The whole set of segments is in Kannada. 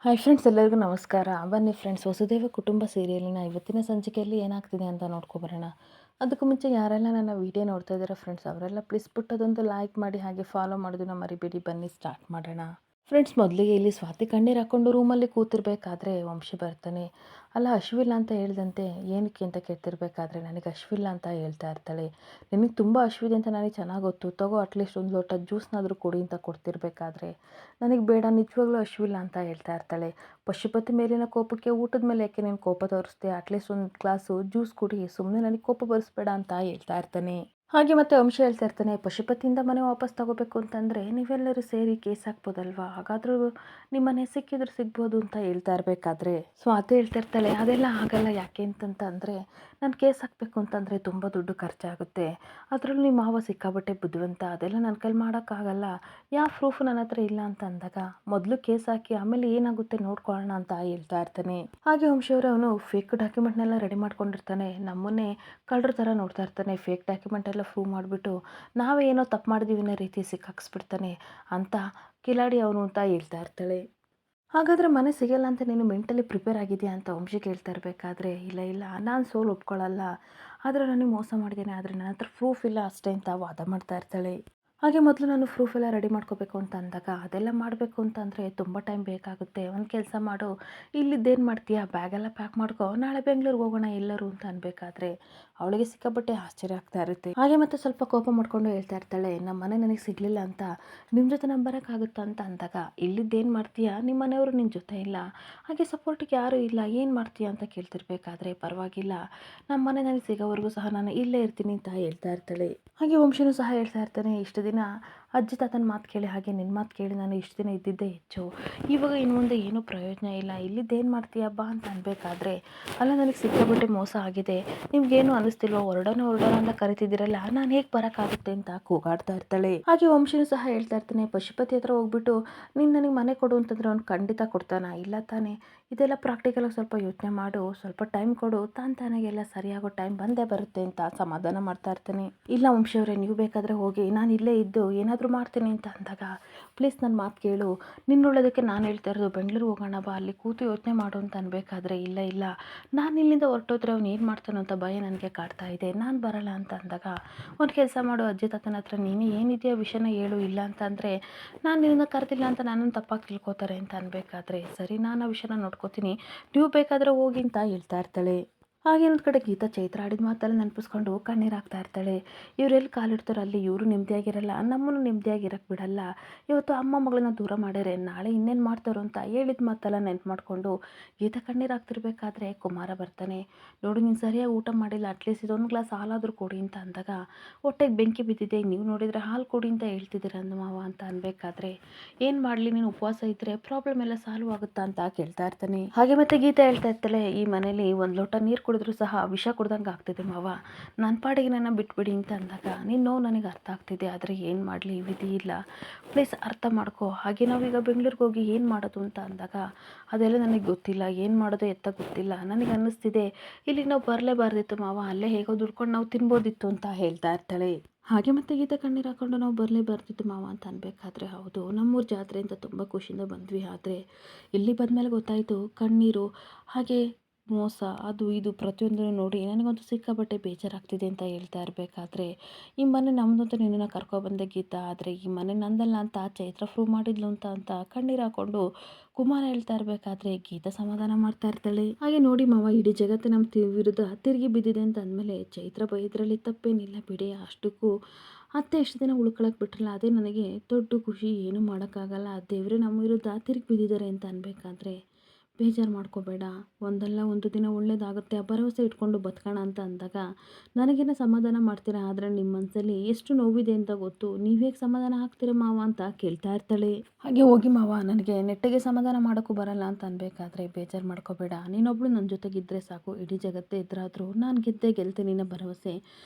ಹಾಯ್ ಫ್ರೆಂಡ್ಸ್, ಎಲ್ಲರಿಗೂ ನಮಸ್ಕಾರ. ಬನ್ನಿ ಫ್ರೆಂಡ್ಸ್, ವಸುದೇವ ಕುಟುಂಬ ಸೀರಿಯಲಿನ ಇವತ್ತಿನ ಸಂಚಿಕೆಯಲ್ಲಿ ಏನಾಗ್ತಿದೆ ಅಂತ ನೋಡ್ಕೊಬರೋಣ. ಅದಕ್ಕೂ ಮುಂಚೆ ಯಾರೆಲ್ಲ ನನ್ನ ವಿಡಿಯೋ ನೋಡ್ತಾ ಇದ್ದೀರಾ ಫ್ರೆಂಡ್ಸ್, ಅವರೆಲ್ಲ ಪ್ಲೀಸ್ ಪುಟ್ಟದೊಂದು ಲೈಕ್ ಮಾಡಿ, ಹಾಗೆ ಫಾಲೋ ಮಾಡೋದನ್ನ ಮರಿಬೇಡಿ. ಬನ್ನಿ ಸ್ಟಾರ್ಟ್ ಮಾಡೋಣ. ಫ್ರೆಂಡ್ಸ್, ಮೊದಲಿಗೆ ಇಲ್ಲಿ ಸ್ವಾತಿ ಕಣ್ಣೀರು ಹಾಕ್ಕೊಂಡು ರೂಮಲ್ಲಿ ಕೂತಿರ್ಬೇಕಾದ್ರೆ ವಂಶಿ ಬರ್ತಾನೆ. ಅಲ್ಲ, ಹಶ್ವಿಲ್ಲ ಅಂತ ಹೇಳ್ದಂತೆ ಏನಕ್ಕೆ ಅಂತ ಕೇಳ್ತಿರ್ಬೇಕಾದ್ರೆ ನನಗೆ ಹಶ್ವಿಲ್ಲ ಅಂತ ಹೇಳ್ತಾ ಇರ್ತಾಳೆ. ನಿನಗೆ ತುಂಬ ಹಶ್ವಿದೆ ಅಂತ ನನಗೆ ಚೆನ್ನಾಗಿ ಗೊತ್ತು, ತಗೋ ಅಟ್ಲೀಸ್ಟ್ ಒಂದು ಲೋಟ ಜ್ಯೂಸ್ನಾದರೂ ಕೊಡಿ ಅಂತ ಕೊಡ್ತಿರ್ಬೇಕಾದ್ರೆ ನನಗೆ ಬೇಡ, ನಿಜವಾಗ್ಲೂ ಹಶ್ವಿಲ್ಲ ಅಂತ ಹೇಳ್ತಾ ಇರ್ತಾಳೆ. ಪಶುಪತಿ ಮೇಲಿನ ಕೋಪಕ್ಕೆ ಊಟದ ಮೇಲೆ ಯಾಕೆ ನೀನು ಕೋಪ ತೋರಿಸ್ದೆ, ಅಟ್ಲೀಸ್ಟ್ ಒಂದು ಗ್ಲಾಸು ಜ್ಯೂಸ್ ಕುಡಿ, ಸುಮ್ಮನೆ ನನಗೆ ಕೋಪ ಬರಿಸ್ಬೇಡ ಅಂತ ಹೇಳ್ತಾ ಇರ್ತಾನೆ. ಹಾಗೆ ಮತ್ತೆ ವಂಶ ಹೇಳ್ತಾ ಇರ್ತಾನೆ, ಪಶುಪತಿಯಿಂದ ಮನೆ ವಾಪಸ್ ತಗೋಬೇಕು ಅಂತಂದರೆ ನೀವೆಲ್ಲರೂ ಸೇರಿ ಕೇಸ್ ಹಾಕ್ಬೋದಲ್ವಾ, ಹಾಗಾದರೂ ನಿಮ್ಮ ಮನೆ ಸಿಕ್ಕಿದ್ರು ಸಿಗ್ಬೋದು ಅಂತ ಹೇಳ್ತಾ ಇರಬೇಕಾದ್ರೆ ಸ್ವಾತಿ ಹೇಳ್ತಾ ಇರ್ತಾಳೆ, ಅದೆಲ್ಲ ಆಗಲ್ಲ. ಯಾಕೆ ಅಂತಂದರೆ ನಾನು ಕೇಸ್ ಹಾಕಬೇಕು ಅಂತಂದರೆ ತುಂಬ ದುಡ್ಡು ಖರ್ಚಾಗುತ್ತೆ, ಅದರಲ್ಲೂ ನಿಮ್ಮ ಮಾವ ಸಿಕ್ಕಾಬಟ್ಟೆ ಬುದ್ಧಿವಂತ, ಅದೆಲ್ಲ ನನ್ನ ಕೈಲಿ ಮಾಡೋಕ್ಕಾಗಲ್ಲ, ಯಾವ ಪ್ರೂಫ್ ನನ್ನ ಹತ್ರ ಇಲ್ಲ ಅಂತ ಅಂದಾಗ ಮೊದಲು ಕೇಸ್ ಹಾಕಿ ಆಮೇಲೆ ಏನಾಗುತ್ತೆ ನೋಡ್ಕೊಳ್ಳೋಣ ಅಂತ ಹೇಳ್ತಾ ಇರ್ತಾನೆ. ಹಾಗೆ ವಂಶವ್ರು ಅವನು ಫೇಕ್ ಡಾಕ್ಯುಮೆಂಟ್ನೆಲ್ಲ ರೆಡಿ ಮಾಡ್ಕೊಂಡಿರ್ತಾನೆ. ನಮ್ಮನ್ನೇ ಕಳ್ಳರ ಥರ ನೋಡ್ತಾ ಇರ್ತಾನೆ. ಫೇಕ್ ಡಾಕ್ಯುಮೆಂಟ್ ಎಲ್ಲ ಪ್ರೂವ್ ಮಾಡಿಬಿಟ್ಟು ನಾವೇ ಏನೋ ತಪ್ಪು ಮಾಡಿದೀವಿ ಅನ್ನೋ ರೀತಿ ಸಿಕ್ಕಾಕ್ಸ್ಬಿಡ್ತಾನೆ ಅಂತ ಕಿಲಾಡಿ ಅವನು ಅಂತ ಹೇಳ್ತಾ ಇರ್ತಾಳೆ. ಹಾಗಾದರೆ ಮನೆ ಸಿಗಲ್ಲ ಅಂತ ನೀನು ಮೆಂಟಲಿ ಪ್ರಿಪೇರ್ ಆಗಿದೆಯಾ ಅಂತ ವಂಶಿ ಕೇಳ್ತಾ ಇರಬೇಕಾದ್ರೆ, ಇಲ್ಲ ಇಲ್ಲ, ನಾನು ಸೋಲು ಒಪ್ಕೊಳ್ಳಲ್ಲ, ಆದರೆ ನನಗೆ ಮೋಸ ಮಾಡಿದ್ದೇನೆ, ಆದರೆ ನನ್ನ ಹತ್ರ ಪ್ರೂಫ್ ಇಲ್ಲ ಅಷ್ಟೇ ಅಂತ ವಾದ ಮಾಡ್ತಾ ಇರ್ತಾಳೆ. ಹಾಗೆ ಮೊದಲು ನಾನು ಪ್ರೂಫ್ ಎಲ್ಲ ರೆಡಿ ಮಾಡ್ಕೋಬೇಕು ಅಂತ ಅಂದಾಗ, ಅದೆಲ್ಲ ಮಾಡಬೇಕು ಅಂತಂದರೆ ತುಂಬ ಟೈಮ್ ಬೇಕಾಗುತ್ತೆ. ಒಂದು ಕೆಲಸ ಮಾಡು, ಇಲ್ಲಿದ್ದೇನು ಮಾಡ್ತೀಯಾ, ಬ್ಯಾಗೆಲ್ಲ ಪ್ಯಾಕ್ ಮಾಡ್ಕೊ, ನಾಳೆ ಬೆಂಗಳೂರಿಗೆ ಹೋಗೋಣ ಎಲ್ಲರೂ ಅಂತ ಅನ್ಬೇಕಾದ್ರೆ ಅವಳಿಗೆ ಸಿಕ್ಕಾಪಟ್ಟೆ ಆಶ್ಚರ್ಯ ಆಗ್ತಾ ಇರುತ್ತೆ. ಹಾಗೆ ಮತ್ತೆ ಸ್ವಲ್ಪ ಕೋಪ ಮಾಡ್ಕೊಂಡು ಹೇಳ್ತಾ ಇರ್ತಾಳೆ, ನಮ್ಮ ಮನೆ ನನಗೆ ಸಿಗಲಿಲ್ಲ ಅಂತ ನಿಮ್ಮ ಜೊತೆ ನಾನು ಬರೋಕ್ಕಾಗುತ್ತಾ ಅಂತ ಅಂದಾಗ, ಇಲ್ಲಿದ್ದೇನು ಮಾಡ್ತೀಯಾ, ನಿಮ್ಮ ಮನೆಯವರು ನಿನ್ನ ಜೊತೆ ಇಲ್ಲ, ಹಾಗೆ ಸಪೋರ್ಟಿಗೆ ಯಾರೂ ಇಲ್ಲ, ಏನು ಮಾಡ್ತೀಯಾ ಅಂತ ಕೇಳ್ತಿರ್ಬೇಕಾದ್ರೆ, ಪರವಾಗಿಲ್ಲ, ನಮ್ಮ ಮನೆ ನನಗೆ ಸಿಗೋವರೆಗೂ ಸಹ ನಾನು ಇಲ್ಲೇ ಇರ್ತೀನಿ ಅಂತ ಹೇಳ್ತಾ ಇರ್ತಾಳೆ. ಹಾಗೆ ವಂಶನೂ ಸಹ ಹೇಳ್ತಾ ಇರ್ತಾನೆ, ಇಷ್ಟು ದಿನ ಅಜ್ಜಿ ತಾತನ ಮಾತು ಕೇಳಿ, ಹಾಗೆ ನಿನ್ನ ಮಾತು ಕೇಳಿ ನಾನು ಇಷ್ಟು ದಿನ ಇದ್ದಿದ್ದೇ ಹೆಚ್ಚು, ಇವಾಗ ಇನ್ನು ಮುಂದೆ ಏನೂ ಪ್ರಯೋಜನ ಇಲ್ಲ, ಇಲ್ಲಿದ್ದೇನು ಮಾಡ್ತೀಯ ಬಾ ಅಂತ ಅನ್ಬೇಕಾದ್ರೆ, ಅಲ್ಲ ನನಗೆ ಸಿಕ್ಕಾಬಿಟ್ಟೆ ಮೋಸ ಆಗಿದೆ, ನಿಮ್ಗೇನು ಅನ್ನಿಸ್ತಿಲ್ವ, ಹೊರಡೋಣ ಅಂತ ಕರಿತಿದ್ದೀರಲ್ಲ, ನಾನು ಹೇಗೆ ಬರೋಕ್ಕಾಗುತ್ತೆ ಅಂತ ಕೂಗಾಡ್ತಾ ಇರ್ತಾಳೆ. ಹಾಗೆ ವಂಶನೂ ಸಹ ಹೇಳ್ತಾ ಇರ್ತಾನೆ, ಪಶುಪತಿ ಹತ್ರ ಹೋಗ್ಬಿಟ್ಟು ನೀನು ನನಗೆ ಮನೆ ಕೊಡು ಅಂತಂದ್ರೆ ಅವ್ನು ಖಂಡಿತ ಕೊಡ್ತಾನ, ಇಲ್ಲ ತಾನೇ, ಇದೆಲ್ಲ ಪ್ರಾಕ್ಟಿಕಲಾಗಿ ಸ್ವಲ್ಪ ಯೋಚನೆ ಮಾಡು, ಸ್ವಲ್ಪ ಟೈಮ್ ಕೊಡು, ತಾನಾಗೆಲ್ಲ ಸರಿಯಾಗೋ ಟೈಮ್ ಬಂದೇ ಬರುತ್ತೆ ಅಂತ ಸಮಾಧಾನ ಮಾಡ್ತಾ ಇರ್ತಾನೆ. ಇಲ್ಲ ವಂಶವ್ರೆ, ನೀವು ಬೇಕಾದರೆ ಹೋಗಿ, ನಾನು ಇಲ್ಲೇ ಇದ್ದು ಏನಾದರೂ ಮಾಡ್ತೀನಿ ಅಂತ ಅಂದಾಗ, ಪ್ಲೀಸ್ ನನ್ನ ಮಾತು ಕೇಳು, ನಿನ್ನೊಳ್ಳೋದಕ್ಕೆ ನಾನು ಹೇಳ್ತಾ ಇರೋದು, ಬೆಂಗಳೂರು ಹೋಗೋಣ ಬಾ, ಅಲ್ಲಿ ಕೂತು ಯೋಚನೆ ಮಾಡು ಅಂತ ಅನ್ಬೇಕಾದ್ರೆ, ಇಲ್ಲ ಇಲ್ಲ, ನಾನು ಇಲ್ಲಿಂದ ಹೊರಟೋದ್ರೆ ಅವ್ನು ಏನು ಮಾಡ್ತಾನೋ ಅಂತ ಭಯ ನನಗೆ ಕಾಡ್ತಾ ಇದೆ, ನಾನು ಬರಲ್ಲ ಅಂತ ಅಂದಾಗ, ಒಂದು ಕೆಲಸ ಮಾಡು, ಅಜ್ಜಿ ತಾತನ ಹತ್ರ ನೀನು ಏನಿದೆಯೋ ವಿಷಯನ ಹೇಳು, ಇಲ್ಲ ಅಂತಂದರೆ ನಾನು ನಿನ್ನ ಕರೆದಿಲ್ಲ ಅಂತ ನನ್ನನ್ನು ತಪ್ಪಾಗಿ ತಿಳ್ಕೊತಾರೆ ಅಂತ ಅನ್ಬೇಕಾದ್ರೆ, ಸರಿ ನಾನು ಆ ವಿಷಯನ ನೋಡ್ಕೋತೀನಿ, ನೀವು ಬೇಕಾದರೆ ಹೋಗಿ ಅಂತ ಹೇಳ್ತಾ ಇರ್ತಾಳೆ. ಹಾಗೆ ಇನ್ನೊಂದು ಕಡೆ ಗೀತಾ ಚೈತ್ರ ಆಡಿದ ಮಾತೆಲ್ಲ ನೆನಪಿಸ್ಕೊಂಡು ಕಣ್ಣೀರು ಹಾಕ್ತಾ ಇರ್ತಾಳೆ. ಇವರೆಲ್ಲಿ ಕಾಲಿಡ್ತಾರೋ ಅಲ್ಲಿ ಇವರು ನೆಮ್ಮದಿಯಾಗಿರಲ್ಲ, ನಮ್ಮನ್ನು ನೆಮ್ಮದಿಯಾಗಿರಕ್ಕೆ ಬಿಡಲ್ಲ, ಇವತ್ತು ಅಮ್ಮ ಮಗಳನ್ನ ದೂರ ಮಾಡ್ಯಾರೆ, ನಾಳೆ ಇನ್ನೇನು ಮಾಡ್ತಾರೋ ಅಂತ ಹೇಳಿದ ಮಾತೆಲ್ಲ ನೆನ್ಪು ಮಾಡಿಕೊಂಡು ಗೀತಾ ಕಣ್ಣೀರು ಹಾಕ್ತಿರ್ಬೇಕಾದ್ರೆ ಕುಮಾರ ಬರ್ತಾನೆ. ನೋಡು, ನೀನು ಸರಿಯಾಗಿ ಊಟ ಮಾಡಿಲ್ಲ, ಅಟ್ಲೀಸ್ಟ್ ಇದೊಂದು ಗ್ಲಾಸ್ ಹಾಲಾದರೂ ಕೊಡಿ ಅಂತ ಅಂದಾಗ, ಹೊಟ್ಟೆಗೆ ಬೆಂಕಿ ಬಿದ್ದಿದೆ, ನೀವು ನೋಡಿದರೆ ಹಾಲು ಕೊಡಿ ಅಂತ ಹೇಳ್ತಿದ್ದೀರ ಅಂದ ಮಾವ ಅಂತ ಅನ್ಬೇಕಾದ್ರೆ, ಏನು ಮಾಡಲಿ, ನೀನು ಉಪವಾಸ ಇದ್ದರೆ ಪ್ರಾಬ್ಲಮ್ ಎಲ್ಲ ಸಾಲ್ವ್ ಆಗುತ್ತಾ ಅಂತ ಕೇಳ್ತಾ ಇರ್ತಾನೆ. ಹಾಗೆ ಮತ್ತೆ ಗೀತಾ ಹೇಳ್ತಾ ಇರ್ತಾಳೆ, ಈ ಮನೇಲಿ ಒಂದು ಲೋಟ ನೀರು ಕುಡಿದ್ರೂ ಸಹ ವಿಷ ಕುಡ್ದಂಗೆ ಆಗ್ತಿದೆ ಮಾವ, ನನ್ನ ಪಾಡಿಗೆ ನನ್ನ ಬಿಟ್ಬಿಡಿ ಅಂತ ಅಂದಾಗ, ನಿನ್ನ ನೋವು ನನಗೆ ಅರ್ಥ ಆಗ್ತಿದೆ, ಆದರೆ ಏನು ಮಾಡಲಿ, ವಿಧಿ ಇಲ್ಲ, ಪ್ಲೀಸ್ ಅರ್ಥ ಮಾಡ್ಕೋ, ಹಾಗೆ ನಾವೀಗ ಬೆಂಗಳೂರಿಗೆ ಹೋಗಿ ಏನು ಮಾಡೋದು ಅಂತ ಅಂದಾಗ, ಅದೆಲ್ಲ ನನಗೆ ಗೊತ್ತಿಲ್ಲ, ಏನು ಮಾಡೋದು ಎತ್ತ ಗೊತ್ತಿಲ್ಲ, ನನಗೆ ಅನ್ನಿಸ್ತಿದೆ ಇಲ್ಲಿಗೆ ನಾವು ಬರಲೇಬಾರ್ದಿತ್ತು ಮಾವ, ಅಲ್ಲೇ ಹೇಗೋ ದುಡ್ಕೊಂಡು ನಾವು ತಿನ್ಬೋದಿತ್ತು ಅಂತ ಹೇಳ್ತಾ ಇರ್ತಾಳೆ. ಹಾಗೆ ಮತ್ತೆ ಗೀತೆ ಕಣ್ಣೀರು ಹಾಕೊಂಡು, ನಾವು ಬರಲೇಬಾರ್ದಿತ್ತು ಮಾವ ಅಂತ ಅನ್ಬೇಕಾದ್ರೆ, ಹೌದು ನಮ್ಮೂರ ಜಾತ್ರೆ ಅಂತ ತುಂಬ ಖುಷಿಯಿಂದ ಬಂದ್ವಿ, ಆದರೆ ಇಲ್ಲಿ ಬಂದಮೇಲೆ ಗೊತ್ತಾಯಿತು ಕಣ್ಣೀರು, ಹಾಗೆ ಮೋಸ, ಅದು ಇದು ಪ್ರತಿಯೊಂದನ್ನು ನೋಡಿ ನನಗಂತೂ ಸಿಕ್ಕಾಪಟ್ಟೆ ಬೇಜಾರಾಗ್ತಿದೆ ಅಂತ ಹೇಳ್ತಾ ಇರಬೇಕಾದ್ರೆ, ಈ ಮನೆ ನಮ್ಮದು ಅಂತ ನಿನ್ನನ್ನು ಕರ್ಕೊಬಂದೆ ಗೀತಾ, ಆದರೆ ಈ ಮನೆ ನಂದಲ್ಲ ಅಂತ ಚೈತ್ರ ಪ್ರೂವ್ ಮಾಡಿದ್ಲು ಅಂತ ಕಣ್ಣೀರು ಹಾಕ್ಕೊಂಡು ಕುಮಾರ ಹೇಳ್ತಾ ಇರಬೇಕಾದ್ರೆ ಗೀತಾ ಸಮಾಧಾನ ಮಾಡ್ತಾ ಇರ್ತಾಳೆ. ಹಾಗೆ ನೋಡಿ ಮಾವ, ಇಡೀ ಜಗತ್ತು ನಮ್ಮ ವಿರುದ್ಧ ತಿರುಗಿ ಬಿದ್ದಿದೆ ಅಂತ ಅಂದಮೇಲೆ ಚೈತ್ರ ಬೈದ್ರಲ್ಲಿ ತಪ್ಪೇನಿಲ್ಲ ಬಿಡಿ, ಅಷ್ಟಕ್ಕೂ ಅತ್ತೆ ಎಷ್ಟು ದಿನ ಉಳ್ಕೊಳಕ್ಕೆ ಬಿಟ್ರಲ್ಲ, ಅದೇ ನನಗೆ ದೊಡ್ಡ ಖುಷಿ, ಏನೂ ಮಾಡೋಕ್ಕಾಗಲ್ಲ, ದೇವರೇ ನಮ್ಮ ವಿರುದ್ಧ ತಿರುಗಿ ಬಿದ್ದಿದ್ದಾರೆ ಅಂತ ಅನ್ಬೇಕಾದ್ರೆ, ಬೇಜಾರು ಮಾಡ್ಕೋಬೇಡ, ಒಂದಲ್ಲ ಒಂದು ದಿನ ಒಳ್ಳೇದಾಗುತ್ತೆ, ಆ ಭರವಸೆ ಇಟ್ಕೊಂಡು ಬದುಕೋಣ ಅಂತ ಅಂದಾಗ, ನನಗೇನೋ ಸಮಾಧಾನ ಮಾಡ್ತೀರಾ, ಆದರೆ ನಿಮ್ಮ ಮನಸ್ಸಲ್ಲಿ ಎಷ್ಟು ನೋವಿದೆ ಅಂತ ಗೊತ್ತು, ನೀವು ಹೇಗೆ ಸಮಾಧಾನ ಆಗ್ತೀರ ಮಾವ ಅಂತ ಕೇಳ್ತಾ ಇರ್ತಾಳೆ. ಹಾಗೆ ಹೋಗಿ ಮಾವ, ನನಗೆ ನೆಟ್ಟಿಗೆ ಸಮಾಧಾನ ಮಾಡೋಕ್ಕೂ ಬರಲ್ಲ ಅಂತ ಅನ್ಬೇಕಾದ್ರೆ, ಬೇಜಾರು ಮಾಡ್ಕೋಬೇಡ, ನೀನೊಬ್ಳು ನನ್ನ ಜೊತೆಗಿದ್ದರೆ ಸಾಕು, ಇಡೀ ಜಗತ್ತೇ ಎದುರಾದರೂ ನಾನು ಗೆಲ್ತೀನಿ ಅನ್ನೋ ಭರವಸೆ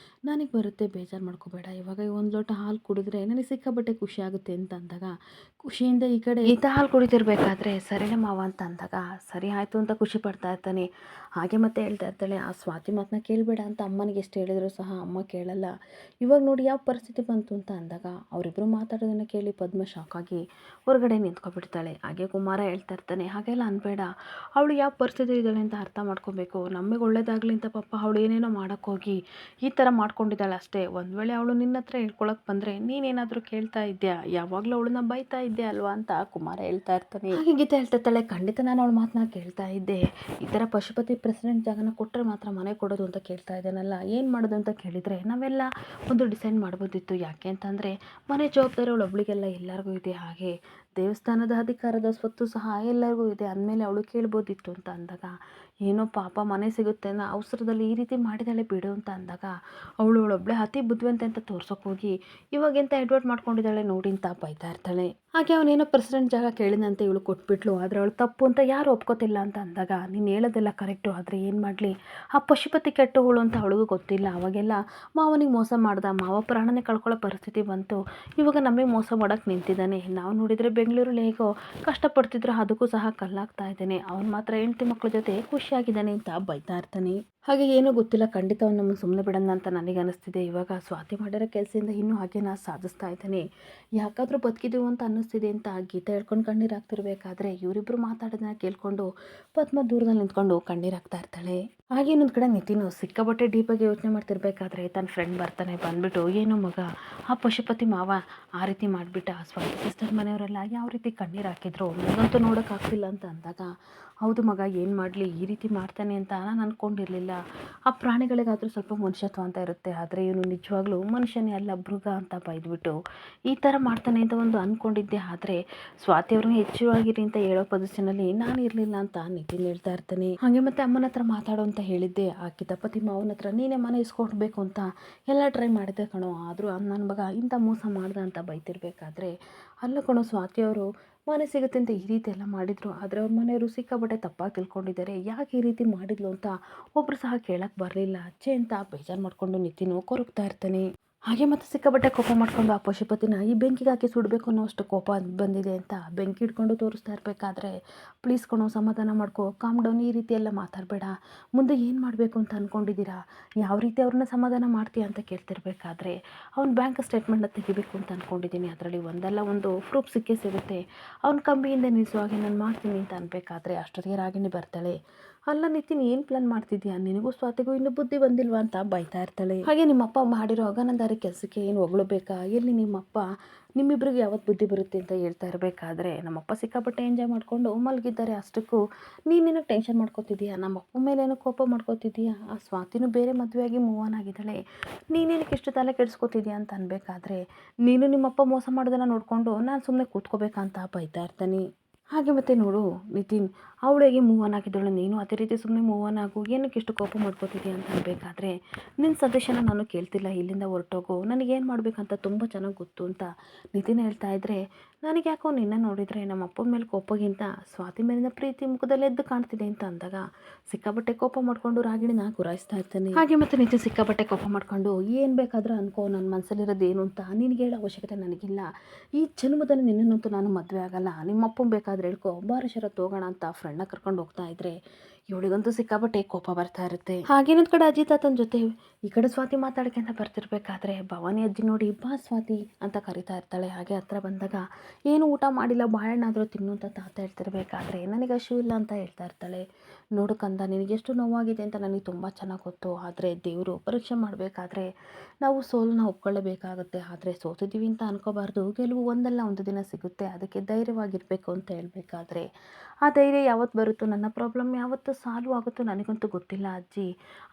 ನನಗೆ ಬರುತ್ತೆ, ಬೇಜಾರು ಮಾಡ್ಕೋಬೇಡ, ಇವಾಗ ಒಂದು ಲೋಟ ಹಾಲು ಕುಡಿದ್ರೆ ನನಗೆ ಸಿಕ್ಕಾಬಟ್ಟೆ ಖುಷಿ ಆಗುತ್ತೆ ಅಂತ ಅಂದಾಗ, ಖುಷಿಯಿಂದ ಈ ಕಡೆ ಈತ ಹಾಲು ಕುಡಿತಿರ್ಬೇಕಾದ್ರೆ, ಸರಿನೇ ಮಾವ ಅಂತ ಅಂದಾಗ, ಸರಿ ಆಯಿತು ಅಂತ ಖುಷಿ ಪಡ್ತಾ ಇರ್ತಾನೆ. ಹಾಗೆ ಮತ್ತೆ ಹೇಳ್ತಾ ಇರ್ತಾಳೆ, ಆ ಸ್ವಾತಿ ಮಾತನ್ನ ಕೇಳಬೇಡ ಅಂತ ಅಮ್ಮನಿಗೆ ಎಷ್ಟು ಹೇಳಿದ್ರು ಸಹ ಅಮ್ಮ ಕೇಳಲ್ಲ. ಇವಾಗ ನೋಡಿ ಯಾವ ಪರಿಸ್ಥಿತಿ ಬಂತು ಅಂತ ಅಂದಾಗ ಅವರಿಬ್ಬರು ಮಾತಾಡೋದನ್ನು ಕೇಳಿ ಪದ್ಮ ಶಾಕಾಗಿ ಹೊರಗಡೆ ನಿಂತ್ಕೊಬಿಡ್ತಾಳೆ. ಹಾಗೆ ಕುಮಾರ ಹೇಳ್ತಾ ಇರ್ತಾನೆ, ಹಾಗೆಲ್ಲ ಅನ್ಬೇಡ, ಅವಳು ಯಾವ ಪರಿಸ್ಥಿತಿ ಇದ್ದಾಳೆ ಅಂತ ಅರ್ಥ ಮಾಡ್ಕೊಬೇಕು. ನಮಗೆ ಒಳ್ಳೇದಾಗಲಿ ಅಂತ ಪಾಪ ಅವಳು ಏನೇನೋ ಮಾಡೋಕ್ಕೋಗಿ ಈ ಥರ ಮಾಡ್ಕೊಂಡಿದ್ದಾಳೆ ಅಷ್ಟೇ. ಒಂದು ವೇಳೆ ಅವಳು ನಿನ್ನ ಹತ್ರ ಹೇಳ್ಕೊಳಕ್ಕೆ ಬಂದರೆ ನೀನೇನಾದರೂ ಕೇಳ್ತಾ ಇದ್ಯಾ? ಯಾವಾಗಲೂ ಅವಳನ್ನ ಬೈತಾ ಇದ್ದೆ ಅಲ್ವಾ ಅಂತ ಕುಮಾರ ಹೇಳ್ತಾ ಇರ್ತಾನೆ. ಹಾಗೆ ಗೀತೆ ಹೇಳ್ತಿರ್ತಾಳೆ, ಖಂಡಿತ ನಾನು ಅವಳ ಮಾತನ್ನ ಕೇಳ್ತಾ ಇದ್ದೆ. ಈ ಥರ ಪಶುಪತಿ ಪ್ರೆಸಿಡೆಂಟ್ ಜಾಗನ ಕೊಟ್ಟರೆ ಮಾತ್ರ ಮನೆ ಕೊಡೋದು ಅಂತ ಕೇಳ್ತಾ ಇದ್ದಾನಲ್ಲ, ಏನು ಮಾಡೋದು ಅಂತ ಕೇಳಿದರೆ ನಾವೆಲ್ಲ ಒಂದು ಡಿಸೈಡ್ ಮಾಡ್ಬೋದಿತ್ತು. ಯಾಕೆ ಅಂತಂದರೆ ಮನೆ ಜವಾಬ್ದಾರಿ ಅವಳು ಒಬ್ಳಿಗೆಲ್ಲ ಎಲ್ಲರಿಗೂ ಇದೆ. ಹಾಗೆ ದೇವಸ್ಥಾನದ ಅಧಿಕಾರದ ಸ್ವತ್ತು ಸಹ ಎಲ್ಲರಿಗೂ ಇದೆ. ಅಂದಮೇಲೆ ಅವಳು ಕೇಳ್ಬೋದಿತ್ತು ಅಂತ ಅಂದಾಗ, ಏನೋ ಪಾಪ ಮನೆ ಸಿಗುತ್ತೆ ಅನ್ನೋ ಅವಸರದಲ್ಲಿ ಈ ರೀತಿ ಮಾಡಿದಾಳೆ ಬಿಡು ಅಂತ ಅಂದಾಗ ಅವಳೊಬ್ಬಳೆ ಅತಿ ಬುದ್ಧಿವಂತೆ ಅಂತ ತೋರ್ಸೋಕ್ಕೋಗಿ ಇವಾಗೆಂತ ಎಡ್ವರ್ಟ್ ಮಾಡ್ಕೊಂಡಿದ್ದಾಳೆ ನೋಡಿ ಅಂತ ಬೈತಾ ಇರ್ತಾಳೆ. ಹಾಗೆ ಅವನೇನೋ ಪ್ರೆಸಿಡೆಂಟ್ ಜಾಗ ಕೇಳಿದಂತೆ ಇವಳು ಕೊಟ್ಬಿಟ್ಲು. ಆದರೆ ಅವಳು ತಪ್ಪು ಅಂತ ಯಾರು ಒಪ್ಕೋತಿಲ್ಲ ಅಂತ ಅಂದಾಗ, ನೀನು ಹೇಳೋದೆಲ್ಲ ಕರೆಕ್ಟು, ಆದರೆ ಏನು ಮಾಡಲಿ, ಆ ಪಶುಪತಿ ಕೆಟ್ಟವಳು ಅಂತ ಅವಳಿಗೂ ಗೊತ್ತಿಲ್ಲ. ಅವಾಗೆಲ್ಲ ಮಾವನಿಗೆ ಮೋಸ ಮಾಡ್ದ, ಮಾವ ಪ್ರಾಣನೇ ಕಳ್ಕೊಳ್ಳೋ ಪರಿಸ್ಥಿತಿ ಬಂತು. ಇವಾಗ ನಮಗೆ ಮೋಸ ಮಾಡೋಕ್ಕೆ ನಿಂತಿದ್ದಾನೆ. ನಾವು ನೋಡಿದರೆ ಬೆಂಗಳೂರಲ್ಲಿ ಹೇಗೋ ಕಷ್ಟಪಡ್ತಿದ್ರು, ಅದಕ್ಕೂ ಸಹ ಕಲ್ಲಾಗ್ತಾ ಇದ್ದಾನೆ. ಅವನು ಮಾತ್ರ ಹೆಂಡತಿ ಮಕ್ಕಳ ಜೊತೆ ಖುಷಿಯಾಗಿದ್ದಾನೆ ಅಂತ ಬೈತಾ ಇರ್ತಾನೆ. ಹಾಗೆ ಏನೂ ಗೊತ್ತಿಲ್ಲ, ಖಂಡಿತ ಅವ್ನು ನಮ್ಮನ್ನು ಸುಮ್ಮನೆ ಬಿಡೋಣ ಅಂತ ನನಗೆ ಅನಿಸ್ತಿದೆ. ಇವಾಗ ಸ್ವಾತಿ ಮಾಡಿರೋ ಕೆಲಸದಿಂದ ಇನ್ನೂ ಹಾಗೆ ನಾ ಸಾಧಿಸ್ತಾ ಇದ್ದಾನೆ, ಯಾಕಾದರೂ ಬದುಕಿದೆವು ಅಂತ ಅನ್ನಿಸ್ತಿದೆ ಅಂತ ಗೀತೆ ಹೇಳ್ಕೊಂಡು ಕಣ್ಣೀರು ಹಾಕ್ತಿರ್ಬೇಕಾದ್ರೆ ಇವರಿಬ್ಬರು ಮಾತಾಡೋದನ್ನ ಕೇಳ್ಕೊಂಡು ಪದ್ಮ ದೂರದಲ್ಲಿ ನಿಂತ್ಕೊಂಡು ಕಣ್ಣೀರು ಹಾಕ್ತಾ ಇರ್ತಾಳೆ. ಹಾಗೆ ಇನ್ನೊಂದು ಕಡೆ ನಿತಿನು ಸಿಕ್ಕಾಪಟ್ಟೆ ಡೀಪಾಗಿ ಯೋಚನೆ ಮಾಡ್ತಿರ್ಬೇಕಾದ್ರೆ ತನ್ನ ಫ್ರೆಂಡ್ ಬರ್ತಾನೆ. ಬಂದ್ಬಿಟ್ಟು, ಏನು ಮಗ, ಆ ಪಶುಪತಿ ಮಾವ ಆ ರೀತಿ ಮಾಡಿಬಿಟ್ಟ, ಸ್ವಾತಿ ಸಿಸ್ಟರ್ ಮನೆಯವರೆಲ್ಲ ಯಾವ ರೀತಿ ಕಣ್ಣೀರು ಹಾಕಿದ್ರು, ನನಗಂತೂ ನೋಡೋಕ್ಕಾಗ್ತಿಲ್ಲ ಅಂತ ಅಂದಾಗ, ಹೌದು ಮಗ, ಏನು ಮಾಡಲಿ, ಈ ರೀತಿ ಮಾಡ್ತಾನೆ ಅಂತ ನಾನು ಅಂದ್ಕೊಂಡಿರಲಿಲ್ಲ. ಆ ಪ್ರಾಣಿಗಳಿಗಾದರೂ ಸ್ವಲ್ಪ ಮನುಷ್ಯತ್ವ ಅಂತ ಇರುತ್ತೆ, ಆದರೆ ಇವನು ನಿಜವಾಗ್ಲೂ ಮನುಷ್ಯನೇ ಅಲ್ಲ, ಮೃಗ ಅಂತ ಬೈದ್ಬಿಟ್ಟು ಈ ಥರ ಮಾಡ್ತಾನೆ ಅಂತ ಒಂದು ಅಂದ್ಕೊಂಡಿದ್ದೆ. ಆದರೆ ಸ್ವಾತಿಯವ್ರನ್ನ ಹೆಚ್ಚುವಾಗಿರಿ ಅಂತ ಹೇಳೋ ಪೊಸಿಷನಲ್ಲಿ ನಾನು ಇರಲಿಲ್ಲ ಅಂತ ನಿತಿನ್ ಹೇಳ್ತಾ ಇರ್ತಾನೆ. ಹಾಗೆ ಮತ್ತೆ ಅಮ್ಮನ ಹತ್ರ ಮಾತಾಡೋ ಅಂತ ಹೇಳಿದ್ದೆ, ಆ ಕಿತಾಪತಿ ಮಾವನ ಹತ್ರ ನೀನೇ ಮನೆ ಇಸ್ಕೊಡ್ಬೇಕು ಅಂತ ಎಲ್ಲ ಟ್ರೈ ಮಾಡಿದೆ ಕಣೋ, ಆದರೂ ನನ್ನ ಮಗ ಇಂಥ ಮೋಸ ಮಾಡ್ದ ಅಂತ ಬೈತಿರ್ಬೇಕಾದ್ರೆ, ಅಲ್ಲ ಕಣೋ ಸ್ವಾತಿಯವರು ಮನೆ ಸಿಗುತ್ತೆ ಅಂತ ಈ ರೀತಿ ಎಲ್ಲ ಮಾಡಿದರು, ಆದರೆ ಅವ್ರ ಮನೆಯವರು ಸಿಕ್ಕಾಪಟ್ಟೆ ತಪ್ಪಾಗಿ ತಿಳ್ಕೊಂಡಿದ್ದಾರೆ, ಯಾಕೆ ಈ ರೀತಿ ಮಾಡಿದ್ಲು ಅಂತ ಒಬ್ಬರು ಸಹ ಕೇಳಕ್ಕೆ ಬರಲಿಲ್ಲ ಅಚ್ಚೆ ಅಂತ ಬೇಜಾರು ಮಾಡಿಕೊಂಡು ನಿತಿನು ಕೊರಗ್ತಾ ಇರ್ತಾನೆ. ಹಾಗೆ ಮತ್ತೆ ಸಿಕ್ಕಾಪಟ್ಟೆ ಕೋಪ ಮಾಡಿಕೊಂಡು ಆ ಪಶುಪತಿನ ಈ ಬೆಂಕಿಗೆ ಹಾಕಿ ಸುಡಬೇಕು ಅನ್ನೋ ಅಷ್ಟು ಕೋಪ ಬಂದಿದೆ ಅಂತ ಬೆಂಕಿ ಹಿಡ್ಕೊಂಡು ತೋರಿಸ್ತಾ ಇರಬೇಕಾದ್ರೆ, ಪ್ಲೀಸ್ ಕಣೋ ಸಮಾಧಾನ ಮಾಡ್ಕೋ, ಕಾಮ್ ಡೌನ್, ಈ ರೀತಿ ಎಲ್ಲ ಮಾತಾಡಬೇಡ, ಮುಂದೆ ಏನು ಮಾಡಬೇಕು ಅಂತ ಅಂದ್ಕೊಂಡಿದ್ದೀರಾ, ಯಾವ ರೀತಿ ಅವ್ರನ್ನ ಸಮಾಧಾನ ಮಾಡ್ತೀಯ ಅಂತ ಕೇಳ್ತಿರ್ಬೇಕಾದ್ರೆ, ಅವ್ನು ಬ್ಯಾಂಕ್ ಸ್ಟೇಟ್ಮೆಂಟ್ನ ತೆಗಿಬೇಕು ಅಂತ ಅಂದ್ಕೊಂಡಿದ್ದೀನಿ, ಅದರಲ್ಲಿ ಒಂದಲ್ಲ ಒಂದು ಪ್ರೂಫ್ ಸಿಕ್ಕೇ ಸಿಗುತ್ತೆ, ಅವ್ನ ಕಂಬಿಯಿಂದ ನಿಲ್ಲಿಸೋ ಹಾಗೆ ನಾನು ಮಾಡ್ತೀನಿ ಅಂತ ಅನ್ಬೇಕಾದ್ರೆ ಅಷ್ಟೊತ್ತಿಗೆ ರಾಗಿಣಿ ಬರ್ತಾಳೆ. ಅಲ್ಲ ನಿತಿನ್, ಏನು ಪ್ಲಾನ್ ಮಾಡ್ತಿದ್ಯಾ, ನಿನಗೂ ಸ್ವಾತಿಗೂ ಇನ್ನೂ ಬುದ್ಧಿ ಬಂದಿಲ್ವಾ ಅಂತ ಬೈತಾ ಇರ್ತಾಳೆ. ಹಾಗೆ ನಿಮ್ಮಪ್ಪ ಮಾಡಿರೋ ಅಗನಂದಾರಿ ಕೆಲಸಕ್ಕೆ ಏನು ಹೊಗಳಬೇಕಾ, ಎಲ್ಲಿ ನಿಮ್ಮಪ್ಪ, ನಿಮ್ಮಿಬ್ರಿಗೆ ಯಾವತ್ತು ಬುದ್ಧಿ ಬರುತ್ತೆ ಅಂತ ಹೇಳ್ತಾ ಇರಬೇಕಾದ್ರೆ, ನಮ್ಮಪ್ಪ ಸಿಕ್ಕಾಪಟ್ಟೆ ಎಂಜಾಯ್ ಮಾಡಿಕೊಂಡು ಮಲಗಿದ್ದಾರೆ, ಅಷ್ಟಕ್ಕೂ ನೀನೇನೋ ಟೆನ್ಷನ್ ಮಾಡ್ಕೋತಿದ್ದೀಯಾ, ನಮ್ಮಪ್ಪ ಮೇಲೇನೋ ಕೋಪ ಮಾಡ್ಕೋತಿದ್ದೀಯಾ, ಆ ಸ್ವಾತಿನೂ ಬೇರೆ ಮದುವೆಯಾಗಿ ಮೂವ್ ಆನ್ ಆಗಿದ್ದಾಳೆ, ನೀನೇನಕ್ಕೆ ಇಷ್ಟು ತಲೆ ಕೆಡಿಸ್ಕೋತಿದ್ಯಾ ಅಂತ ಅನ್ಬೇಕಾದ್ರೆ, ನೀನು ನಿಮ್ಮಪ್ಪ ಮೋಸ ಮಾಡೋದನ್ನು ನೋಡಿಕೊಂಡು ನಾನು ಸುಮ್ಮನೆ ಕೂತ್ಕೋಬೇಕಂತ ಬೈತಾ ಇರ್ತಾನೆ. ಹಾಗೆ ಮತ್ತೆ ನೋಡು ನಿತಿನ್, ಅವಳಿಗೆ ಮೂವ್ ಆನ್ ಆಗಿದ್ದಳು, ನೀನು ಅದೇ ರೀತಿ ಸುಮ್ಮನೆ ಮೂವ್ ಆನ್ ಆಗು, ಏನಕ್ಕೆ ಇಷ್ಟು ಕೋಪ ಮಾಡ್ಕೋತಿದ್ಯಾ ಅಂತ ಅನ್ಬೇಕಾದ್ರೆ, ನಿನ್ನ ಸಜೆಷನ್ನ ನಾನು ಕೇಳ್ತಿಲ್ಲ, ಇಲ್ಲಿಂದ ಹೊರಟೋಗು, ನನಗೇನು ಮಾಡಬೇಕಂತ ತುಂಬ ಚೆನ್ನಾಗಿ ಗೊತ್ತು ಅಂತ ನಿತಿನ್ ಹೇಳ್ತಾ ಇದ್ದರೆ, ನನಗೆ ಯಾಕೋ ನಿನ್ನ ನೋಡಿದರೆ ನಮ್ಮ ಅಪ್ಪನ ಮೇಲೆ ಕೋಪಗಿಂತ ಸ್ವಾತಿ ಮೇಲಿನ ಪ್ರೀತಿ ಮುಖದಲ್ಲಿ ಎದ್ದು ಕಾಣ್ತಿದೆ ಅಂತ ಅಂದಾಗ ಸಿಕ್ಕಾಪಟ್ಟೆ ಕೋಪ ಮಾಡಿಕೊಂಡು ರಾಗಿಣಿನ ಗುರಾಯಿಸ್ತಾ ಇರ್ತಾನೆ. ಹಾಗೆ ಮತ್ತೆ ನಿತಿನ್ ಸಿಕ್ಕಾಪಟ್ಟೆ ಕೋಪ ಮಾಡಿಕೊಂಡು, ಏನು ಬೇಕಾದರೂ ಅನ್ಕೋ, ನನ್ನ ಮನಸ್ಸಲ್ಲಿರೋದು ಏನು ಅಂತ ನಿನಗೆ ಹೇಳೋ ಅವಶ್ಯಕತೆ ನನಗಿಲ್ಲ, ಈ ಜನ್ಮದಲ್ಲಿ ನಿನ್ನನ್ನಂತೂ ನಾನು ಮದುವೆ ಆಗಲ್ಲ, ನಿಮ್ಮ ಅಪ್ಪನ ಬೇಕಾದ್ರೆ ಹೇಳ್ಕೊ, ಬಾರಿ ಶರತ್ ಹೋಗೋಣ ಅಂತ ಫ್ರೆಂಡ್ನ ಕರ್ಕೊಂಡು ಹೋಗ್ತಾ ಇದ್ರೆ ಇವಳಿಗಂತೂ ಸಿಕ್ಕಾಪಟ್ಟೆ ಕೋಪ ಬರ್ತಾ ಇರುತ್ತೆ. ಹಾಗೇನೊಂದು ಕಡೆ ಅಜ್ಜಿ ತಾತನ ಜೊತೆ ಈ ಕಡೆ ಸ್ವಾತಿ ಮಾತಾಡೋಕ್ಕೆ ಅಂತ ಬರ್ತಿರ್ಬೇಕಾದ್ರೆ ಭವಾನಿ ಅಜ್ಜಿ ನೋಡಿ ಬಾ ಸ್ವಾತಿ ಅಂತ ಕರಿತಾ ಇರ್ತಾಳೆ. ಹಾಗೆ ಹತ್ರ ಬಂದಾಗ ಏನು ಊಟ ಮಾಡಿಲ್ಲ, ಬಾಳೆಹಣ್ಣಾದರೂ ತಿನ್ನು ಅಂತ ತಾತ ಹೇಳ್ತಿರ್ಬೇಕಾದ್ರೆ ನನಗೆ ಹಸಿವು ಇಲ್ಲ ಅಂತ ಹೇಳ್ತಾ ಇರ್ತಾಳೆ. ನೋಡು ಕಂದ, ನಿನಗೆ ಎಷ್ಟು ನೋವಾಗಿದೆ ಅಂತ ನನಗೆ ತುಂಬ ಚೆನ್ನಾಗಿ ಗೊತ್ತು, ಆದರೆ ದೇವರು ಪರೀಕ್ಷೆ ಮಾಡಬೇಕಾದ್ರೆ ನಾವು ಸೋಲನ್ನ ಒಪ್ಕೊಳ್ಳೇಬೇಕಾಗುತ್ತೆ, ಆದರೆ ಸೋತಿದ್ದೀವಿ ಅಂತ ಅನ್ಕೋಬಾರ್ದು, ಗೆಲುವು ಒಂದಲ್ಲ ಒಂದು ದಿನ ಸಿಗುತ್ತೆ, ಅದಕ್ಕೆ ಧೈರ್ಯವಾಗಿರಬೇಕು ಅಂತ ಹೇಳಬೇಕಾದ್ರೆ ಆ ಧೈರ್ಯ ಯಾವತ್ತು ಬರುತ್ತೋ, ನನ್ನ ಪ್ರಾಬ್ಲಮ್ ಯಾವತ್ತು ಸಾಲ್ವ್ ಆಗುತ್ತೋ ನನಗಂತೂ ಗೊತ್ತಿಲ್ಲ ಅಜ್ಜಿ,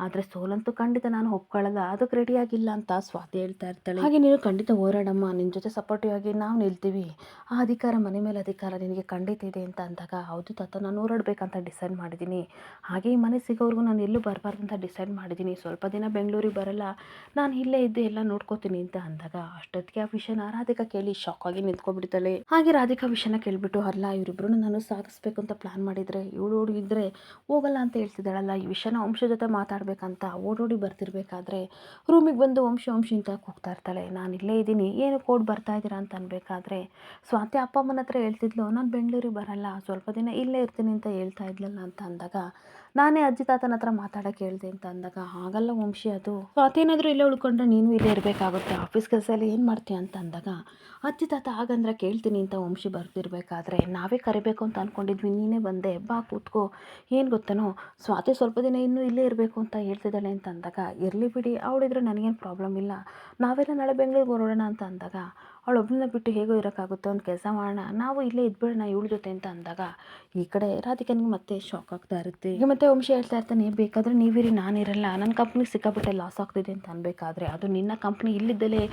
ಆದರೆ ಸೋಲಂತೂ ಖಂಡಿತ ನಾನು ಒಪ್ಕೊಳ್ಳಲ್ಲ, ಅದಕ್ಕೆ ರೆಡಿಯಾಗಿಲ್ಲ ಅಂತ ಸ್ವಾತಿ ಹೇಳ್ತಾ ಇರ್ತಾಳೆ. ಹಾಗೆ ನೀನು ಖಂಡಿತ ಹೋರಾಡಮ್ಮ, ನಿನ್ನ ಜೊತೆ ಸಪೋರ್ಟಿವ್ ಆಗಿ ನಾವು ನಿಲ್ತೀವಿ, ಆ ಅಧಿಕಾರ, ಮನೆ ಮೇಲೆ ಅಧಿಕಾರ ನಿನಗೆ ಖಂಡಿತ ಇದೆ ಅಂತ ಅಂದಾಗ, ಹೌದು ತಾತ, ನಾನು ಹೋರಾಡಬೇಕಂತ ಡಿಸೈಡ್ ಮಾಡಿದ್ದೀನಿ, ಹಾಗೆ ಈ ಮನೆ ಸಿಗೋವರೆಗೂ ನಾನು ಎಲ್ಲೂ ಬರಬಾರ್ದು ಅಂತ ಡಿಸೈಡ್ ಮಾಡಿದ್ದೀನಿ, ಸ್ವಲ್ಪ ದಿನ ಬೆಂಗಳೂರಿಗೆ ಬರಲ್ಲ, ನಾನು ಇಲ್ಲೇ ಇದ್ದು ಎಲ್ಲ ನೋಡ್ಕೋತೀನಿ ಅಂತ ಅಂದಾಗ ಅಷ್ಟೊತ್ತಿಗೆ ಆ ವಿಷಯನ ರಾಧಿಕಾ ಕೇಳಿ ಶಾಕ್ ಆಗಿ ನಿಂತ್ಕೊಬಿಡ್ತಾಳೆ. ಹಾಗೆ ರಾಧಿಕಾ ವಿಷಯನ ಕೇಳಿಬಿಟ್ಟು, ಅಲ್ಲ ಇವರಿಬ್ರು ನಾನು ಸಾಗಿಸ್ಬೇಕು ಅಂತ ಪ್ಲಾನ್ ಮಾಡಿದರೆ ಇವಳು ಓಡಿದ್ರೆ ಹೋಗಲ್ಲ ಅಂತ ಹೇಳ್ತಿದ್ದಾಳಲ್ಲ, ಈ ವಿಷಯನ ವಂಶ ಜೊತೆ ಮಾತಾಡಬೇಕಂತ ಓಡೋಡಿ ಬರ್ತಿರ್ಬೇಕಾದ್ರೆ ರೂಮಿಗೆ ಬಂದು ವಂಶಿ ಅಂತ ಕೂಗ್ತಾ ಇರ್ತಾಳೆ. ನಾನು ಇಲ್ಲೇ ಇದ್ದೀನಿ, ಏನು ಕೋಡ್ ಬರ್ತಾ ಇದ್ದೀರಾ ಅಂತ ಅನ್ಬೇಕಾದ್ರೆ ಸ್ವಾತಿ ಅಪ್ಪ ಅಮ್ಮನ ಹತ್ರ ಹೇಳ್ತಿದ್ಲು, ನಾನು ಬೆಂಗಳೂರಿಗೆ ಬರಲ್ಲ, ಸ್ವಲ್ಪ ದಿನ ಇಲ್ಲೇ ಇರ್ತೀನಿ ಅಂತ ಹೇಳ್ತಾ ಇದ್ಲಲ್ಲ ಅಂತ ಅಂದಾಗ, ನಾನೇ ಅಜ್ಜಿ ತಾತನ ಹತ್ರ ಮಾತಾಡೋಕ್ಕೆ ಹೇಳ್ದೆ ಅಂತ ಅಂದಾಗ, ಹಾಗಲ್ಲ ವಂಶಿ ಅದು ಸ್ವಾತಿ ಏನಾದರೂ ಇಲ್ಲೇ ಉಳ್ಕೊಂಡ್ರೆ ನೀನು ಇಲ್ಲೇ ಇರಬೇಕಾಗುತ್ತೆ, ಆಫೀಸ್ ಕೆಲಸ ಎಲ್ಲ ಏನು ಮಾಡ್ತೀಯ ಅಂತ ಅಂದಾಗ, ಅಜ್ಜಿ ತಾತ ಹಾಗಂದ್ರೆ ಕೇಳ್ತೀನಿ ಅಂತ ವಂಶಿ ಬರ್ತಿರ್ಬೇಕಾದ್ರೆ ನಾವೇ ಕರಿಬೇಕು ಅಂತ ಅಂದ್ಕೊಂಡಿದ್ವಿ, ನೀನೇ ಬಂದೆ, ಬಾ ಕೂತ್ಕೋ, ಏನು ಗೊತ್ತನೋ ಸ್ವಾತಿ ಸ್ವಲ್ಪ ದಿನ ಇನ್ನೂ ಇಲ್ಲೇ ಇರಬೇಕು ಅಂತ ಹೇಳ್ತಿದ್ದಾಳೆ ಅಂತ ಅಂದಾಗ, ಇರಲಿ ಬಿಡಿ ಅವಳಿದ್ರೆ ನನಗೇನು ಪ್ರಾಬ್ಲಮ್ ಇಲ್ಲ, ನಾವೆಲ್ಲ ನಾಳೆ ಬೆಂಗಳೂರಿಗೆ ಹೊರಡೋಣ ಅಂತ ಅಂದಾಗ, ಅವಳೊಬ್ಬಳನ್ನ ಬಿಟ್ಟು ಹೇಗೋ ಇರೋಕ್ಕಾಗುತ್ತೆ, ಒಂದು ಕೆಲಸ ಮಾಡೋಣ, ನಾವು ಇಲ್ಲೇ ಇದ್ಬಿಡೋಣ ಇವಳ ಜೊತೆ ಅಂತ ಅಂದಾಗ, ಈ ಕಡೆ ರಾಧಿಕನಿಗೆ ಮತ್ತೆ ಶಾಕ್ ಆಗ್ತಾ ಇರುತ್ತೆ. ಈಗ ಮತ್ತೆ ವಂಶಿ ಹೇಳ್ತಾ ಇರ್ತಾನೆ, ಬೇಕಾದರೆ ನೀವಿರಿ, ನಾನಿರಲ್ಲ, ನನ್ನ ಕಂಪ್ನಿಗೆ ಸಿಕ್ಕಾಪಟ್ಟೆ ಲಾಸ್ ಆಗ್ತಿದೆ ಅಂತ ಅನ್ಬೇಕಾದ್ರೆ, ಅದು ನಿನ್ನ ಕಂಪ್ನಿ ಇಲ್ಲಿದ್ದಲೇ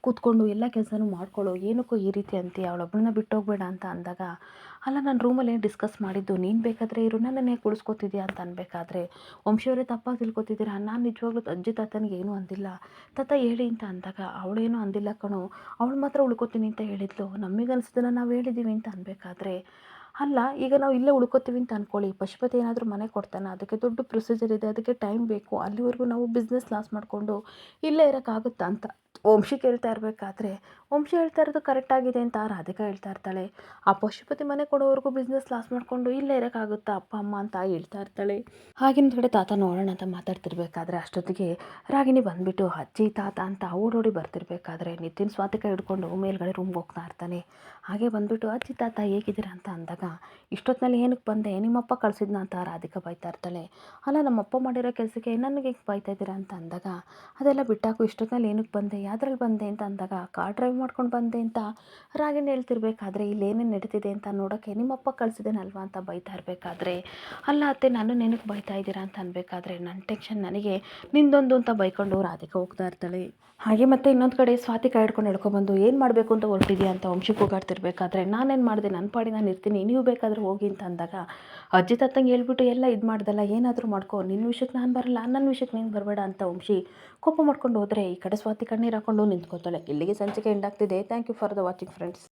ಕೂತ್ಕೊಂಡು ಎಲ್ಲ ಕೆಲಸನೂ ಮಾಡ್ಕೊಳ್ಳೋ, ಏನಕ್ಕೋ ಈ ರೀತಿ ಅಂತೀಯ, ಅವಳೊಬ್ಬಳನ್ನ ಬಿಟ್ಟು ಹೋಗ್ಬೇಡ ಅಂತ ಅಂದಾಗ, ಅಲ್ಲ ನಾನು ರೂಮಲ್ಲಿ ಏನು ಡಿಸ್ಕಸ್ ಮಾಡಿದ್ದು, ನೀನು ಬೇಕಾದರೆ ಇರು, ನನ್ನನ್ನೇ ಕುಳಿಸ್ಕೊತಿದ್ಯಾ ಅಂತ ಅನ್ಬೇಕಾದ್ರೆ, ವಂಶಿಯವರೇ ತಪ್ಪಾಗಿ ತಿಳ್ಕೊತಿದ್ದೀರಾ, ನಾನು ನಿಜವಾಗ್ಲೂ ಅಜ್ಜಿ ತಾತನಿಗೆ ಏನೂ ಅಂದಿಲ್ಲ, ತಾತ ಹೇಳಿ ಅಂತ ಅಂದಾಗ, ಅವಳೇನೂ ಅಂದಿಲ್ಲ ಕಣೋ, ಅವಳು ಮಾತ್ರ ಉಳ್ಕೊತೀನಿ ಅಂತ ಹೇಳಿದ್ಲು, ನಮಗನ್ಸಿದ್ದನ್ನು ನಾವು ಹೇಳಿದ್ದೀವಿ ಅಂತ ಅನ್ಬೇಕಾದ್ರೆ, ಅಲ್ಲ ಈಗ ನಾವು ಇಲ್ಲೇ ಉಳ್ಕೊತೀವಿ ಅಂತ ಅಂದ್ಕೊಳ್ಳಿ, ಪಶುಪತಿ ಏನಾದರೂ ಮನೆ ಕೊಡ್ತಾನೆ, ಅದಕ್ಕೆ ದೊಡ್ಡ ಪ್ರೊಸೀಜರ್ ಇದೆ, ಅದಕ್ಕೆ ಟೈಮ್ ಬೇಕು, ಅಲ್ಲಿವರೆಗೂ ನಾವು ಬಿಸ್ನೆಸ್ ಲಾಸ್ ಮಾಡಿಕೊಂಡು ಇಲ್ಲೇ ಇರೋಕ್ಕಾಗುತ್ತಾ ಅಂತ ವಂಶಿ ಕೇಳ್ತಾ ಇರಬೇಕಾದ್ರೆ, ವಂಶಿ ಹೇಳ್ತಾ ಇರೋದು ಕರೆಕ್ಟಾಗಿದೆ ಅಂತ ರಾಧಿಕಾ ಹೇಳ್ತಾ ಇರ್ತಾಳೆ, ಆ ಪಶುಪತಿ ಮನೆ ಕೊಡೋವರೆಗೂ ಬಿಸ್ನೆಸ್ ಲಾಸ್ ಮಾಡಿಕೊಂಡು ಇಲ್ಲೇ ಇರೋಕ್ಕಾಗುತ್ತಾ ಅಪ್ಪ ಅಮ್ಮ ಅಂತ ಹೇಳ್ತಾ ಇರ್ತಾಳೆ. ಆಗಿನ ಕಡೆ ತಾತ ನೋಡೋಣ ಅಂತ ಮಾತಾಡ್ತಿರ್ಬೇಕಾದ್ರೆ ಅಷ್ಟೊತ್ತಿಗೆ ರಾಗಿಣಿ ಬಂದುಬಿಟ್ಟು ಅಜ್ಜಿ ತಾತ ಅಂತ ಓಡೋಡಿ ಬರ್ತಿರ್ಬೇಕಾದ್ರೆ ನಿತಿನ್ ಸ್ವಾತಿ ಕೈ ಹಿಡ್ಕೊಂಡು ಮೇಲ್ಗಡೆ ರೂಮ್ಗೆ ಹೋಗ್ತಾ ಇರ್ತಾನೆ. ಹಾಗೆ ಬಂದುಬಿಟ್ಟು ಅಜ್ಜಿ ತಾತ ಹೇಗಿದ್ದೀರಾ ಅಂತ ಅಂದಾಗ, ಇಷ್ಟೊತ್ತಿನಲ್ಲಿ ಏನಕ್ಕೆ ಬಂದೆ, ನಿಮ್ಮಪ್ಪ ಕಳಿಸಿದ್ನ ಅಂತ ರಾಧಿಕಾ ಬೈತಾ ಇರ್ತಾಳೆ. ಅಲ್ಲ ನಮ್ಮಪ್ಪ ಮಾಡಿರೋ ಕೆಲಸಕ್ಕೆ ನನಗೆ ಹೇಗೆ ಬೈತಾ ಇದ್ದೀರಾ ಅಂತ ಅಂದಾಗ, ಅದೆಲ್ಲ ಬಿಟ್ಟಾಕು, ಇಷ್ಟೊತ್ತಿನಲ್ಲಿ ಏನಕ್ಕೆ ಬಂದೆ, ಯಾವ್ದ್ರಲ್ಲಿ ಬಂದೆ ಅಂತ ಅಂದಾಗ, ಕಾರ್ ಡ್ರೈವ್ ಮಾಡ್ಕೊಂಡು ಬಂದೆ ಅಂತ ರಾಗಿಣಿ ಹೇಳ್ತಿರ್ಬೇಕಾದ್ರೆ, ಇಲ್ಲಿ ಏನೇನು ನಡೀತಿದೆ ಅಂತ ನೋಡೋಕ್ಕೆ ನಿಮ್ಮಪ್ಪ ಕಳಿಸಿದೇನಲ್ವಾ ಅಂತ ಬೈತಾ ಇರಬೇಕಾದ್ರೆ, ಅಲ್ಲ ಅತ್ತೆ ನಾನು ಏನಕ್ಕೆ ಬೈತಾ ಇದ್ದೀರಾ ಅಂತ ಅನ್ಬೇಕಾದ್ರೆ, ನನ್ನ ಟೆನ್ಷನ್ ನನಗೆ, ನಿಂದೊಂದು ಅಂತ ಬೈಕೊಂಡು ರಾಧಿಕಾ ಹೋಗ್ತಾ ಇರ್ತಾಳೆ. ಹಾಗೆ ಮತ್ತೆ ಇನ್ನೊಂದು ಕಡೆ ಸ್ವಾತಿ ಕೈ ಹಿಡ್ಕೊಂಡು ಹಿಡ್ಕೊಬಂದು ಏನು ಮಾಡಬೇಕು ಅಂತ ಹೊರಟಿದ್ಯಾ ಅಂತ ವಂಶಿ ಕೂಗಾಡ್ತಿರ್ಬೇಕಾದ್ರೆ, ನಾನೇನು ಮಾಡಿದೆ, ನನ್ನ ಪಾಡಿ ನಾನು ಇರ್ತೀನಿ, ನೀವು ಬೇಕಾದರೂ ಹೋಗಿ ಅಂತ ಅಂದಾಗ, ಅಜ್ಜಿ ತಾತಂಗೆ ಹೇಳ್ಬಿಟ್ಟು ಎಲ್ಲ ಇದು ಮಾಡ್ದಲ್ಲ, ಏನಾದರೂ ಮಾಡ್ಕೊ, ನಿನ್ನ ವಿಷಯಕ್ಕೆ ನಾನು ಬರಲ್ಲ, ನನ್ನ ವಿಷಯಕ್ಕೆ ನೀನು ಬರಬೇಡ ಅಂತ ವಂಶಿ ಕೋಪ ಮಾಡ್ಕೊಂಡು ಹೋದರೆ, ಈ ಕಡೆ ಸ್ವಾತಿ ಕಣ್ಣೀರು ಹಾಕೊಂಡು ನಿಂತ್ಕೋತಾಳೆ. ಇಲ್ಲಿಗೆ ಸಂಚಿಕೆ ಎಂಡ್ ಆಗ್ತಿದೆ. Thank you for the watching friends.